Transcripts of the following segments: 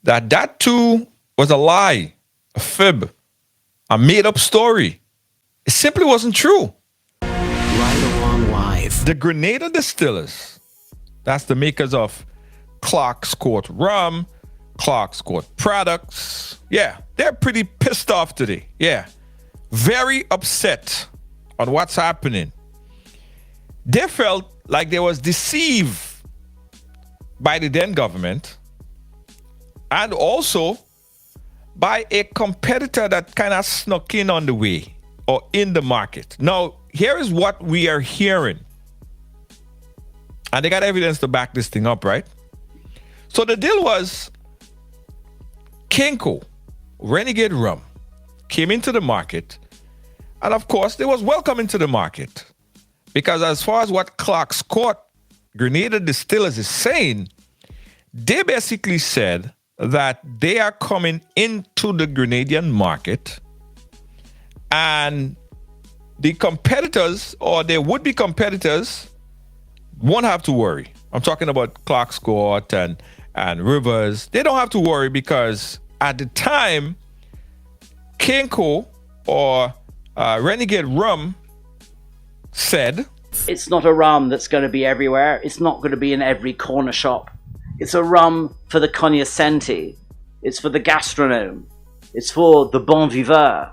that too was a lie, a fib, a made up story. It simply wasn't true. Right Along Live. The Grenada Distillers, that's the makers of Clark's Court Rum, Clark's Court Products. Yeah, they're pretty pissed off today. Yeah, very upset on what's happening. They felt like they was deceived by the then government and also by a competitor that kind of snuck in on the way or in the market. Now, here is what we are hearing. And they got evidence to back this thing up, right? So the deal was Kenco, Renegade Rum, came into the market. And of course, they was welcome into the market. Because as far as what Clark's Court Grenada Distillers is saying, they basically said that they are coming into the Grenadian market and the competitors or their would-be competitors won't have to worry. I'm talking about Clark's Court and Rivers. They don't have to worry because at the time, Kenco or Renegade Rum said, it's not a rum that's going to be everywhere. It's not going to be in every corner shop. It's a rum for the cognoscenti. It's for the gastronome. It's for the bon viveur.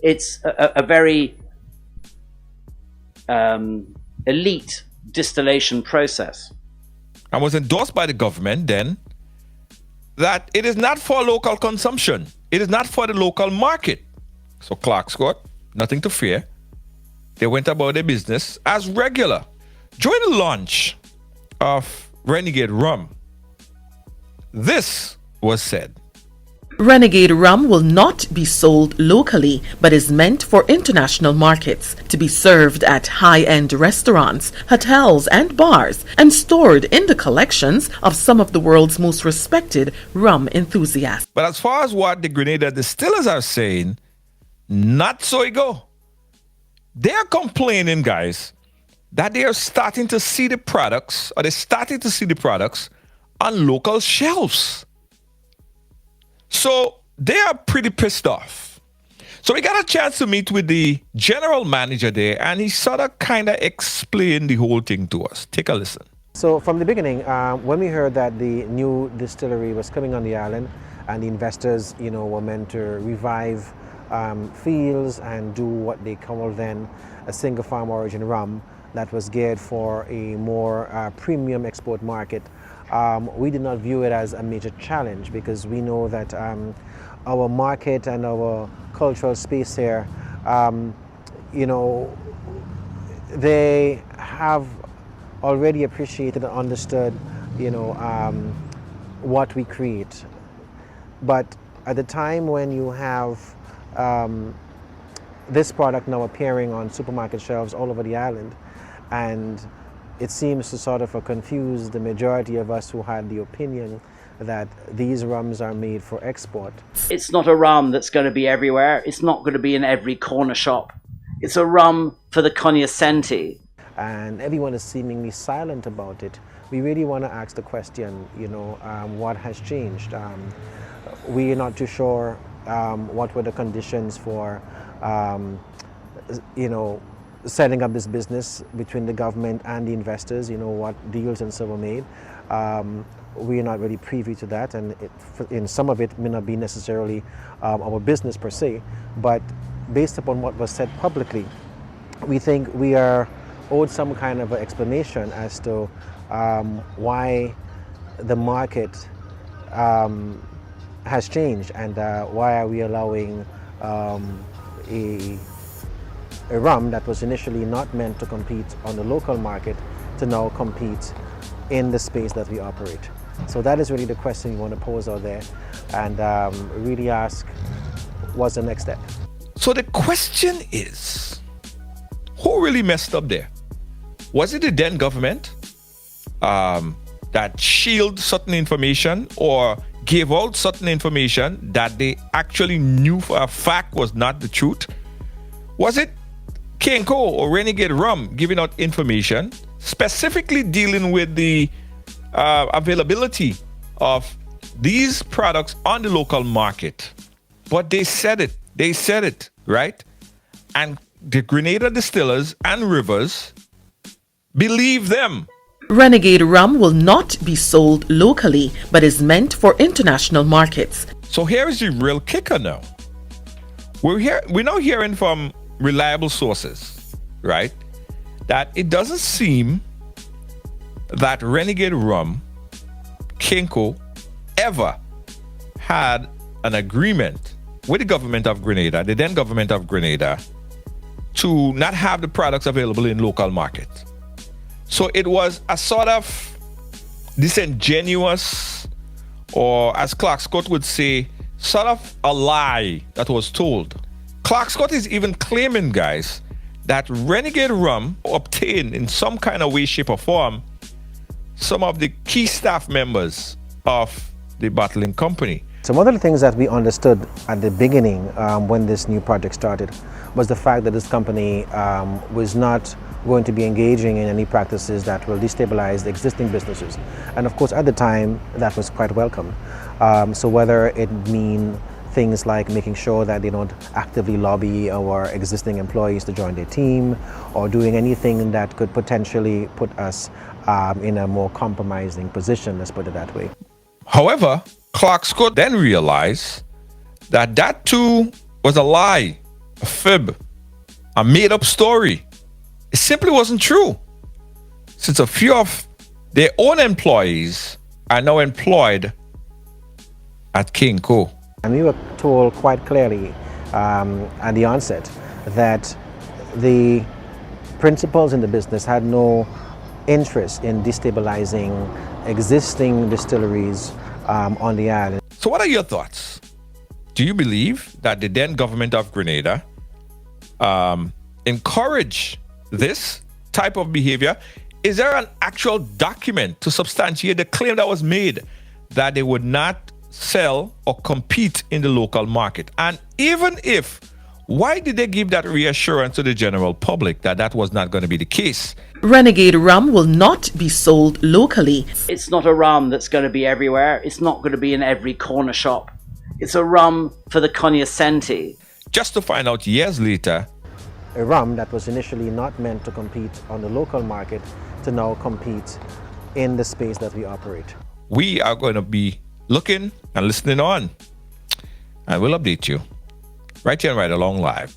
It's a very elite distillation process. And was endorsed by the government then that it is not for local consumption. It is not for the local market. So Clark's Court, nothing to fear. They went about their business as regular. During the launch of Renegade Rum, this was said. Renegade Rum will not be sold locally, but is meant for international markets to be served at high-end restaurants, hotels, and bars, and stored in the collections of some of the world's most respected rum enthusiasts. But as far as what the Grenada Distillers are saying, not so it go. They are complaining, guys, that they are starting to see the products, or they're starting to see the products on local shelves. So they are pretty pissed off. So we got a chance to meet with the general manager there, and he sort of kind of explained the whole thing to us. Take a listen. So from the beginning, when we heard that the new distillery was coming on the island, and the investors, were meant to revive fields and do what they call then a single farm origin rum that was geared for a more premium export market. We did not view it as a major challenge because we know that our market and our cultural space here, they have already appreciated and understood, what we create. But at the time when you have this product now appearing on supermarket shelves all over the island, and it seems to sort of confuse the majority of us who had the opinion that these rums are made for export. It's not a rum that's going to be everywhere. It's not going to be in every corner shop. It's a rum for the cognoscenti. And everyone is seemingly silent about it. We really want to ask the question, what has changed? We are not too sure what were the conditions for, setting up this business between the government and the investors, what deals and so were made. We are not really privy to that, and in some of it may not be necessarily our business per se, but based upon what was said publicly, we think we are owed some kind of explanation as to why the market has changed and why are we allowing a rum that was initially not meant to compete on the local market to now compete in the space that we operate. So that is really the question we want to pose out there and really ask, what's the next step? So the question is, who really messed up there? Was it the then government that shielded certain information or gave out certain information that they actually knew for a fact was not the truth? Was it Kenco or Renegade Rum giving out information specifically dealing with the availability of these products on the local market. But they said it, right? And the Grenada distillers and rivers believe them. Renegade rum will not be sold locally, but is meant for international markets. So here's the real kicker now. We're now hearing from reliable sources, right, that it doesn't seem that Renegade Rum, Kinco, ever had an agreement with the government of Grenada, the then government of Grenada, to not have the products available in local market. So it was a sort of disingenuous, or as Clark Scott would say, sort of a lie that was told. Clark Scott is even claiming, guys, that Renegade Rum obtained in some kind of way, shape, or form some of the key staff members of the bottling company. So one of the things that we understood at the beginning when this new project started was the fact that this company was not going to be engaging in any practices that will destabilize the existing businesses. And of course, at the time, that was quite welcome. So whether it mean things like making sure that they don't actively lobby our existing employees to join their team, or doing anything that could potentially put us in a more compromising position, let's put it that way. However, Clark Scott then realized that that too was a lie, a fib, a made-up story. It simply wasn't true, since a few of their own employees are now employed at Kinco. And we were told quite clearly at the onset that the principals in the business had no interest in destabilizing existing distilleries on the island. So what are your thoughts? Do you believe that the then government of Grenada encouraged this type of behavior? Is there an actual document to substantiate the claim that was made that they would not sell or compete in the local market? And even if, why did they give that reassurance to the general public that that was not going to be the case? Renegade rum will not be sold locally. It's not a rum that's going to be everywhere. It's not going to be in every corner shop. It's a rum for the cognoscenti. Just to find out years later, A rum that was initially not meant to compete on the local market to now compete in the space that we operate. we are going to be looking and listening on. And we'll update you right here and right along live.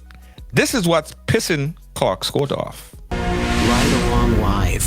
This is what's pissing Clark Scott off. Right Along Live.